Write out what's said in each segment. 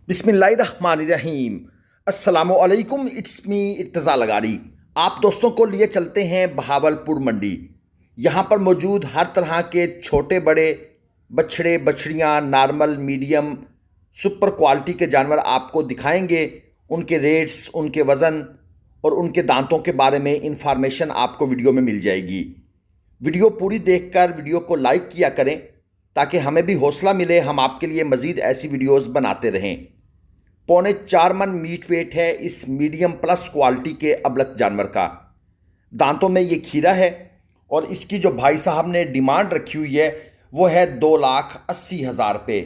बिस्मिल्लाहिर्रहमानिर्रहीम। अस्सलामुअलैकुम, it's me Irtaza लगारी। आप दोस्तों को लिए चलते हैं बहावलपुर मंडी। यहाँ पर मौजूद हर तरह के छोटे बड़े बछड़े बछड़ियाँ, नॉर्मल, मीडियम, सुपर क्वालिटी के जानवर आपको दिखाएंगे। उनके रेट्स, उनके वज़न और उनके दांतों के बारे में इंफॉर्मेशन आपको वीडियो में मिल जाएगी। वीडियो पूरी देखकर वीडियो को लाइक किया करें ताकि हमें भी हौसला मिले, हम आपके लिए मज़ीद ऐसी वीडियोस बनाते रहें। 4.25 मन मीट वेट है इस मीडियम प्लस क्वालिटी के अबलख जानवर का। दांतों में ये खीरा है और इसकी जो भाई साहब ने डिमांड रखी हुई है वो है 2,80,000 रुपये।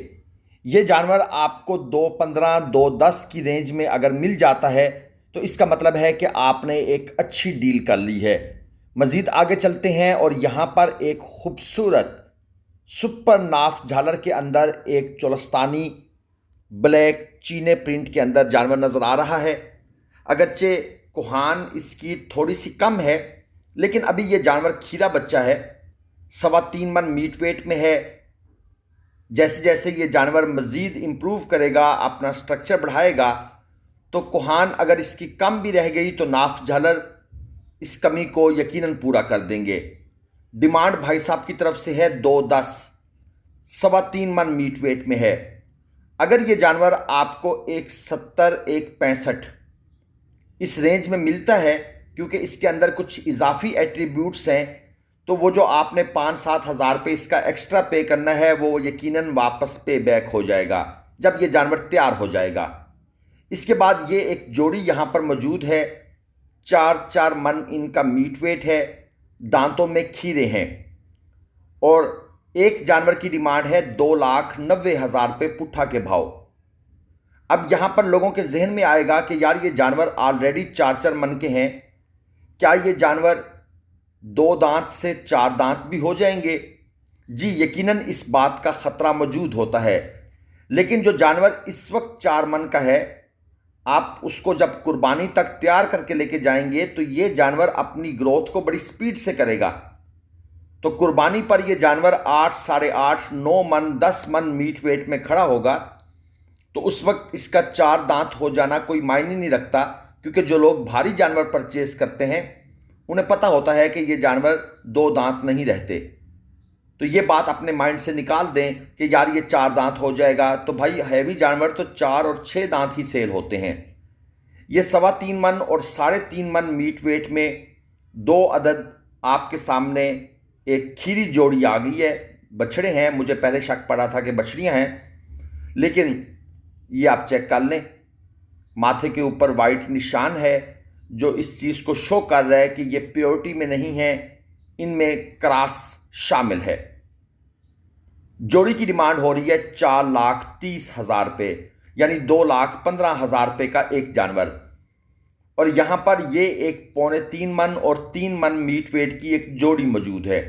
ये जानवर आपको 2,15 2,10 की रेंज में अगर मिल जाता है तो इसका मतलब है कि आपने एक अच्छी डील कर ली है। मज़ीद आगे चलते हैं और यहाँ पर एक खूबसूरत सुपर नाफ झालर के अंदर एक चोलस्तानी ब्लैक चीने प्रिंट के अंदर जानवर नज़र आ रहा है। अगरचे कोहान इसकी थोड़ी सी कम है, लेकिन अभी ये जानवर खीरा बच्चा है, 3.25 मन मीट वेट में है। जैसे जैसे ये जानवर मज़ीद इम्प्रूव करेगा, अपना स्ट्रक्चर बढ़ाएगा, तो कोहान अगर इसकी कम भी रह गई तो नाफ झालर इस कमी को यकीनन पूरा कर देंगे। डिमांड भाई साहब की तरफ से है 2,10, 3.25 मन मीट वेट में है। अगर ये जानवर आपको 1,70 1,65 इस रेंज में मिलता है, क्योंकि इसके अंदर कुछ इजाफी एट्रीब्यूट्स हैं, तो वो जो आपने 5-7 हज़ार रुपये इसका एक्स्ट्रा पे करना है वो यकीनन वापस पे बैक हो जाएगा जब ये जानवर तैयार हो जाएगा। इसके बाद ये एक जोड़ी यहाँ पर मौजूद है, 4-4 मन इनका मीट वेट है, दांतों में खीरे हैं और एक जानवर की डिमांड है 2,90,000 रुपये पुट्ठा के भाव। अब यहाँ पर लोगों के जहन में आएगा कि यार ये जानवर ऑलरेडी 4-4 मन के हैं, क्या ये जानवर 2 दांत से 4 दांत भी हो जाएंगे? जी यकीनन इस बात का ख़तरा मौजूद होता है, लेकिन जो जानवर इस वक्त 4 मन का है, आप उसको जब कुर्बानी तक तैयार करके लेके जाएंगे तो ये जानवर अपनी ग्रोथ को बड़ी स्पीड से करेगा। तो कुर्बानी पर यह जानवर 8, 8.5, 9 मन, 10 मन मीट वेट में खड़ा होगा, तो उस वक्त इसका 4 दांत हो जाना कोई मायने नहीं रखता, क्योंकि जो लोग भारी जानवर परचेज करते हैं उन्हें पता होता है कि ये जानवर 2 दांत नहीं रहते। तो ये बात अपने माइंड से निकाल दें कि यार ये 4 दांत हो जाएगा। तो भाई हैवी जानवर तो 4 और 6 दांत ही सेल होते हैं। ये 3.25 मन और 3.5 मन मीट वेट में 2 अदद आपके सामने एक खीरी जोड़ी आ गई है। बछड़े हैं, मुझे पहले शक पड़ा था कि बछड़ियाँ हैं, लेकिन ये आप चेक कर लें, माथे के ऊपर वाइट निशान है जो इस चीज़ को शो कर रहा है कि ये प्योरिटी में नहीं है, इनमें क्रॉस शामिल है। जोड़ी की डिमांड हो रही है 4,30,000 रुपये, यानी 2,15,000 रुपये का एक जानवर। और यहाँ पर ये एक 2.25 मन और 3 मन मीट वेट की एक जोड़ी मौजूद है।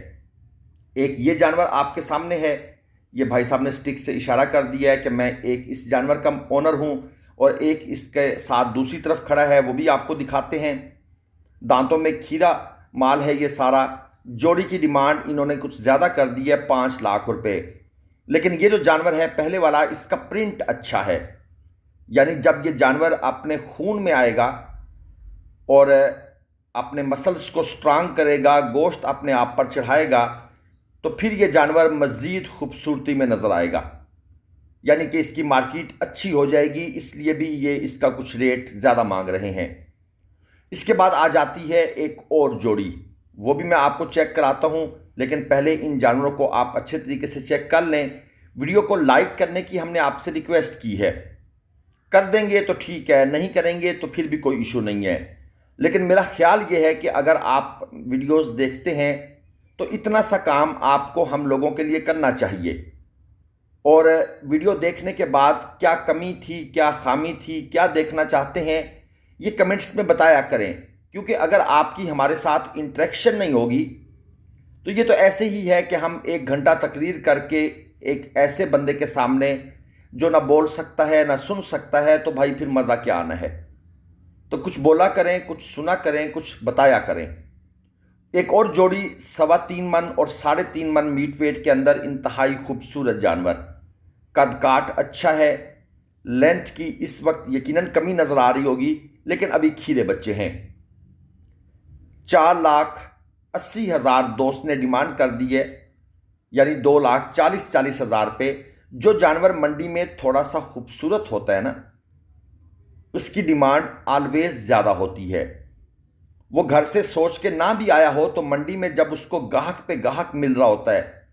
एक ये जानवर आपके सामने है, ये भाई साहब ने स्टिक से इशारा कर दिया है कि मैं एक इस जानवर का ओनर हूँ, और एक इसके साथ दूसरी तरफ खड़ा है, वो भी आपको दिखाते हैं। दांतों में खीरा माल है ये सारा। जोड़ी की डिमांड इन्होंने कुछ ज़्यादा कर दी है, 5 लाख रुपए। लेकिन ये जो जानवर है पहले वाला, इसका प्रिंट अच्छा है, यानी जब ये जानवर अपने खून में आएगा और अपने मसल्स को स्ट्रांग करेगा, गोश्त अपने आप पर चढ़ाएगा, तो फिर ये जानवर मज़ीद खूबसूरती में नज़र आएगा, यानी कि इसकी मार्केट अच्छी हो जाएगी। इसलिए भी ये इसका कुछ रेट ज़्यादा मांग रहे हैं। इसके बाद आ जाती है एक और जोड़ी, वो भी मैं आपको चेक कराता हूँ, लेकिन पहले इन जानवरों को आप अच्छे तरीके से चेक कर लें। वीडियो को लाइक करने की हमने आपसे रिक्वेस्ट की है, कर देंगे तो ठीक है, नहीं करेंगे तो फिर भी कोई इशू नहीं है। लेकिन मेरा ख्याल ये है कि अगर आप वीडियोस देखते हैं तो इतना सा काम आपको हम लोगों के लिए करना चाहिए। और वीडियो देखने के बाद क्या कमी थी, क्या खामी थी, क्या देखना चाहते हैं, ये कमेंट्स में बताया करें, क्योंकि अगर आपकी हमारे साथ इंटरेक्शन नहीं होगी तो ये तो ऐसे ही है कि हम 1 घंटा तकरीर करके एक ऐसे बंदे के सामने जो ना बोल सकता है ना सुन सकता है, तो भाई फिर मज़ा क्या आना है। तो कुछ बोला करें, कुछ सुना करें, कुछ बताया करें। एक और जोड़ी 3.25 मन और 3.5 मन मीट वेट के अंदर इंतहाई खूबसूरत जानवर, कद काट अच्छा है, लेंथ की इस वक्त यकीनन कमी नज़र आ रही होगी, लेकिन अभी खीरे बच्चे हैं। 4,80,000 दोस्त ने डिमांड कर दी है, यानी 2,40,000 पे। जो जानवर मंडी में थोड़ा सा खूबसूरत होता है ना, उसकी डिमांड ऑलवेज ज़्यादा होती है। वो घर से सोच के ना भी आया हो तो मंडी में जब उसको गाहक पे गाहक मिल रहा होता है,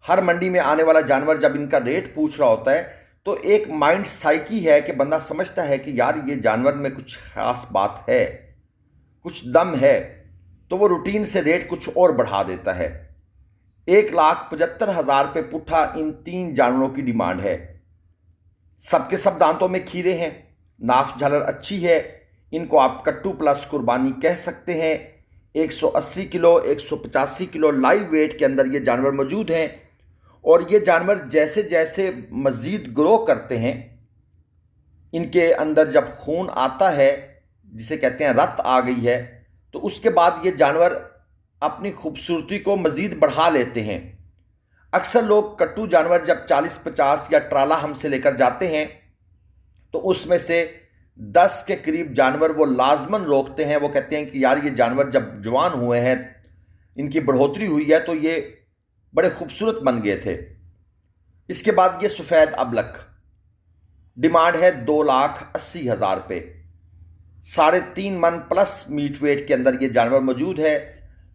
हर मंडी में आने वाला जानवर जब इनका रेट पूछ रहा होता है, तो एक माइंड साइकी है कि बंदा समझता है कि यार ये जानवर में कुछ खास बात है, कुछ दम है, तो वो रूटीन से रेट कुछ और बढ़ा देता है। 1,75,000 पे पुट्ठा इन 3 जानवरों की डिमांड है। सबके सब दांतों में खीरे हैं, नाफ झालर अच्छी है, इनको आप कट्टू प्लस कुर्बानी कह सकते हैं। 180 किलो 185 किलो लाइव वेट के अंदर ये जानवर मौजूद हैं। और ये जानवर जैसे जैसे मज़ीद ग्रो करते हैं, इनके अंदर जब खून आता है, जिसे कहते हैं रत आ गई है, तो उसके बाद ये जानवर अपनी खूबसूरती को मज़ीद बढ़ा लेते हैं। अक्सर लोग कट्टू जानवर जब 40-50 या ट्राला हमसे लेकर जाते हैं, तो उसमें से 10 के करीब जानवर वो लाजमन रोकते हैं। वो कहते हैं कि यार ये जानवर जब जवान हुए हैं, इनकी बढ़ोतरी हुई है, तो ये बड़े खूबसूरत बन गए थे। इसके बाद ये सफ़ेद अबलक, डिमांड है 2,80,000 पे। 3.5 मन प्लस मीट वेट के अंदर ये जानवर मौजूद है।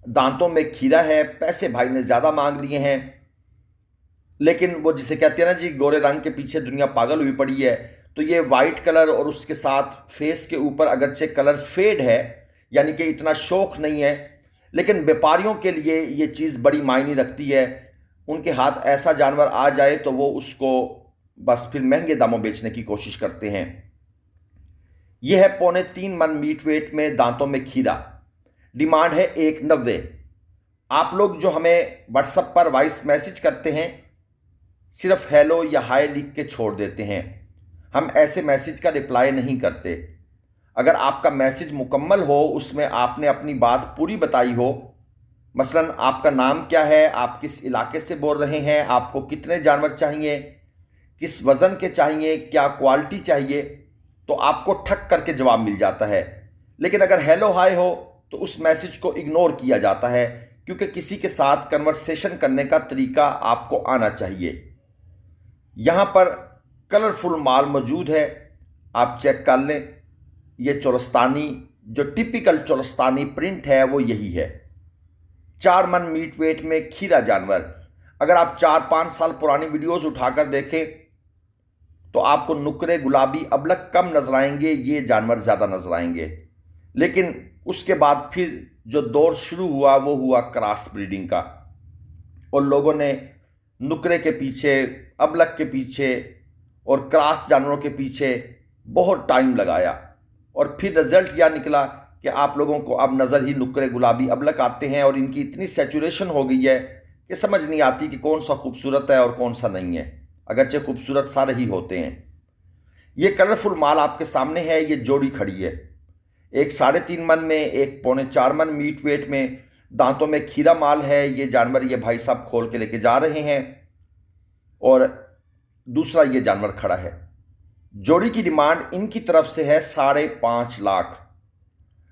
दांतों में खीरा है। पैसे भाई ने ज़्यादा मांग लिए हैं, लेकिन वो जिसे कहते हैं ना जी, गोरे रंग के पीछे दुनिया पागल हुई पड़ी है। तो ये वाइट कलर और उसके साथ फेस के ऊपर अगरचे कलर फेड है, यानी कि इतना शौक नहीं है, लेकिन व्यापारियों के लिए ये चीज़ बड़ी मायने रखती है। उनके हाथ ऐसा जानवर आ जाए तो वो उसको बस फिर महंगे दामों बेचने की कोशिश करते हैं। यह है 3.25 मन मीट वेट में, दांतों में खीरा, डिमांड है 1,90। आप लोग जो हमें व्हाट्सएप पर वॉइस मैसेज करते हैं, सिर्फ हेलो या हाय लिख के छोड़ देते हैं, हम ऐसे मैसेज का रिप्लाई नहीं करते। अगर आपका मैसेज मुकम्मल हो, उसमें आपने अपनी बात पूरी बताई हो, मसलन आपका नाम क्या है, आप किस इलाके से बोल रहे हैं, आपको कितने जानवर चाहिए, किस वज़न के चाहिए, क्या क्वालिटी चाहिए, तो आपको ठक करके जवाब मिल जाता है। लेकिन अगर हेलो हाय हो तो उस मैसेज को इग्नोर किया जाता है, क्योंकि किसी के साथ कन्वर्सेशन करने का तरीका आपको आना चाहिए। यहाँ पर कलरफुल माल मौजूद है, आप चेक कर लें। ये चोरस्तानी, जो टिपिकल चोरस्तानी प्रिंट है, वो यही है। 4 मन मीट वेट में खीरा जानवर। अगर आप 4-5 साल पुरानी वीडियोस उठाकर देखें तो आपको नुकरे गुलाबी अबलक कम नजर आएंगे, ये जानवर ज़्यादा नजर आएंगे। लेकिन उसके बाद फिर जो दौर शुरू हुआ वो हुआ क्रॉस ब्रीडिंग का, और लोगों ने नुकरे के पीछे, अबलक के पीछे और क्रॉस जानवरों के पीछे बहुत टाइम लगाया, और फिर रिजल्ट यह निकला कि आप लोगों को अब नज़र ही नुकरे गुलाबी अबलक आते हैं, और इनकी इतनी सैचुरेशन हो गई है कि समझ नहीं आती कि कौन सा खूबसूरत है और कौन सा नहीं है, अगरचे खूबसूरत सारे ही होते हैं। ये कलरफुल माल आपके सामने है, ये जोड़ी खड़ी है, एक 3.5 मन में, एक 3.25 मन मीट वेट में, दांतों में खीरा माल है। ये जानवर ये भाई साहब खोल के लेके जा रहे हैं, और दूसरा ये जानवर खड़ा है। जोड़ी की डिमांड इनकी तरफ से है 5.5 लाख।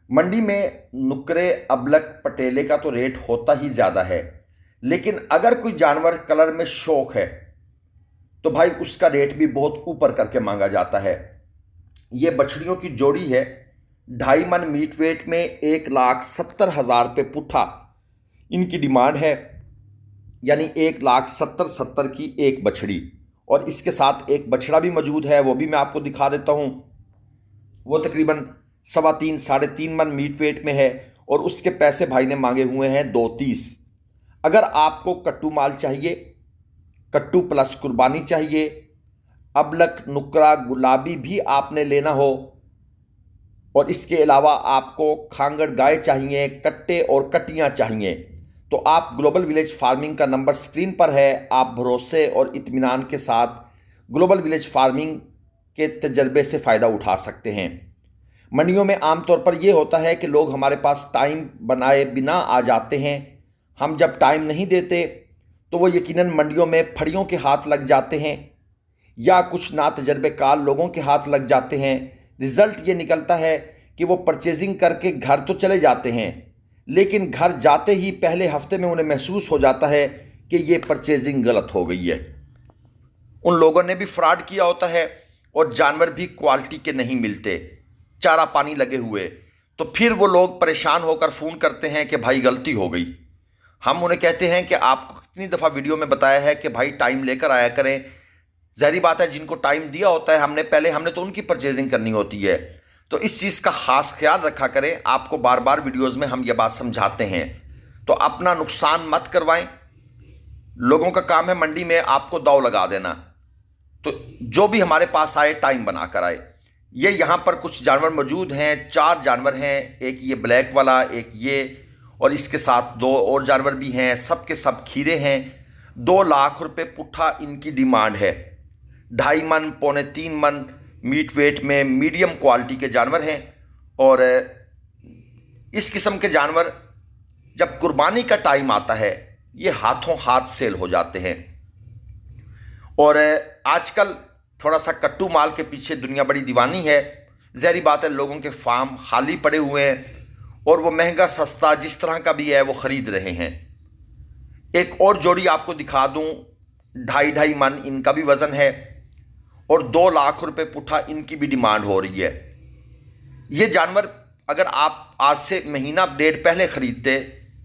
मंडी में नुकरे अबलक पटेले का तो रेट होता ही ज़्यादा है, लेकिन अगर कोई जानवर कलर में शौक है तो भाई उसका रेट भी बहुत ऊपर करके मांगा जाता है। ये बछड़ियों की जोड़ी है, 2.5 मन मीट वेट में, 1,70,000 पे पुट्ठा इनकी डिमांड है, यानी 1,70,70 की एक बछड़ी, और इसके साथ एक बछड़ा भी मौजूद है, वो भी मैं आपको दिखा देता हूँ। वो तकरीबन 3.25-3.5 मन मीट वेट में है, और उसके पैसे भाई ने मांगे हुए हैं 2.30। अगर आपको कट्टू माल चाहिए, कट्टू प्लस कुर्बानी चाहिए, अबलक नुकरा गुलाबी भी आपने लेना हो, और इसके अलावा आपको खांगड़ गाय चाहिए, कट्टे और कटियाँ चाहिए, तो आप ग्लोबल विलेज फार्मिंग का नंबर स्क्रीन पर है। आप भरोसे और इत्मीनान के साथ ग्लोबल विलेज फार्मिंग के तजर्बे से फ़ायदा उठा सकते हैं। मंडियों में आमतौर पर यह होता है कि लोग हमारे पास टाइम बनाए बिना आ जाते हैं। हम जब टाइम नहीं देते तो वो यकीनन मंडियों में फड़ियों के हाथ लग जाते हैं। या कुछ ना तजर्बेकार लोगों के हाथ लग जाते हैं। रिज़ल्ट ये निकलता है कि वो परचेजिंग करके घर तो चले जाते हैं, लेकिन घर जाते ही पहले हफ्ते में उन्हें महसूस हो जाता है कि ये परचेजिंग गलत हो गई है। उन लोगों ने भी फ्रॉड किया होता है और जानवर भी क्वालिटी के नहीं मिलते, चारा पानी लगे हुए। तो फिर वो लोग परेशान होकर फ़ोन करते हैं कि भाई गलती हो गई। हम उन्हें कहते हैं कि आपको कितनी दफ़ा वीडियो में बताया है कि भाई टाइम लेकर आया करें। ज़ाहिर बात है, जिनको टाइम दिया होता है हमने तो उनकी परचेजिंग करनी होती है। तो इस चीज़ का ख़ास ख्याल रखा करें। आपको बार बार वीडियोज़ में हम ये बात समझाते हैं, तो अपना नुकसान मत करवाएं। लोगों का काम है मंडी में आपको दाव लगा देना, तो जो भी हमारे पास आए टाइम बना कर आए। ये यहाँ पर कुछ जानवर मौजूद हैं, 4 जानवर हैं, एक ये ब्लैक वाला, एक ये, और इसके साथ 2 और जानवर भी हैं। सब के सब खीरे हैं। 2 लाख रुपए पुट्ठा इनकी डिमांड है। 2.5 मन, 2.25 मन मीट वेट में मीडियम क्वालिटी के जानवर हैं। और इस किस्म के जानवर जब कुर्बानी का टाइम आता है, ये हाथों हाथ सेल हो जाते हैं। और आजकल थोड़ा सा कट्टू माल के पीछे दुनिया बड़ी दीवानी है। ज़ाहिर बात है, लोगों के फार्म खाली पड़े हुए हैं और वो महंगा सस्ता जिस तरह का भी है वो ख़रीद रहे हैं। एक और जोड़ी आपको दिखा दूं, 2.5 मन इनका भी वज़न है और 2 लाख रुपए पुट्ठा इनकी भी डिमांड हो रही है। ये जानवर अगर आप आज से महीना 1.5 पहले ख़रीदते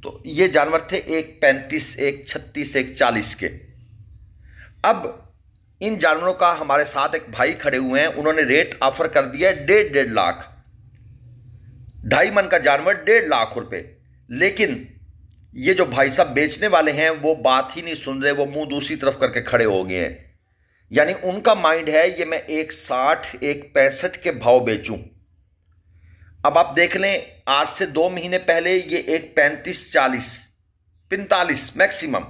तो ये जानवर थे 1.35, 1.36, 1.40 के। अब इन जानवरों का हमारे साथ एक भाई खड़े हुए हैं, उन्होंने रेट ऑफर कर दिया है 1.5 लाख। 2.5 मन का जानवर 1.5 लाख रुपए। लेकिन ये जो भाई साहब बेचने वाले हैं वो बात ही नहीं सुन रहे, वो मुंह दूसरी तरफ करके खड़े हो गए हैं। यानी उनका माइंड है ये मैं 1.60, 1.65 के भाव बेचूं। अब आप देख लें, आज से 2 महीने पहले ये 1.35, 40, 45 मैक्सिमम।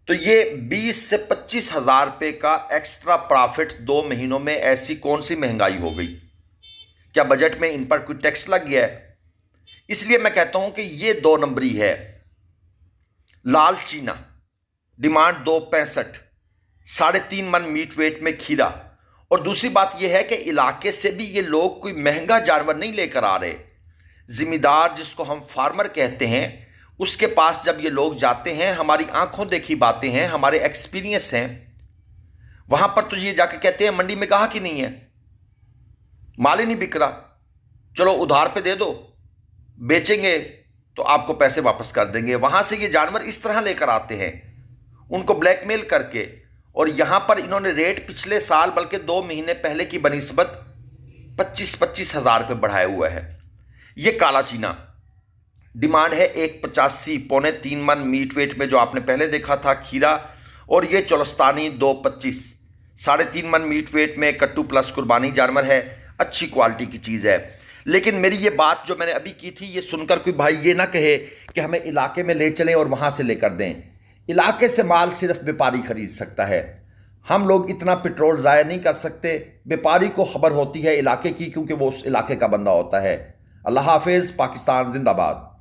तो ये 20 से 25 हज़ार रुपये का एक्स्ट्रा प्रॉफिट 2 महीनों में। ऐसी कौन सी महंगाई हो गई? क्या बजट में इन पर कोई टैक्स लग गया है? इसलिए मैं कहता हूं कि ये 2 नंबरी है। लाल चीना डिमांड 2.65, 3.5 मन मीट वेट में खीरा। और दूसरी बात यह है कि इलाके से भी ये लोग कोई महंगा जानवर नहीं लेकर आ रहे। जिम्मेदार जिसको हम फार्मर कहते हैं, उसके पास जब ये लोग जाते हैं, हमारी आंखों देखी बातें हैं, हमारे एक्सपीरियंस हैं, वहां पर तो ये जाके कहते हैं मंडी में ग्राहक ही नहीं है, माल ही नहीं बिक रहा, चलो उधार पे दे दो, बेचेंगे तो आपको पैसे वापस कर देंगे। वहां से ये जानवर इस तरह लेकर आते हैं, उनको ब्लैकमेल करके। और यहां पर इन्होंने रेट पिछले साल बल्कि 2 महीने पहले की बनिस्बत 25-25 हज़ार रुपये बढ़ाया हुआ है। ये काला चीना डिमांड है 1.85, 2.25 मन मीट वेट में जो आपने पहले देखा था खीरा। और ये चोलस्तानी 2.25, 3.5 मन मीट वेट में कट्टू प्लस कुर्बानी जानवर है। अच्छी क्वालिटी की चीज़ है। लेकिन मेरी ये बात जो मैंने अभी की थी, ये सुनकर कोई भाई ये ना कहे कि हमें इलाके में ले चलें और वहाँ से लेकर दें। इलाके से माल सिर्फ व्यापारी खरीद सकता है। हम लोग इतना पेट्रोल ज़ाया नहीं कर सकते। व्यापारी को खबर होती है इलाके की, क्योंकि वो उस इलाके का बंदा होता है। अल्लाह हाफिज़। पाकिस्तान जिंदाबाद।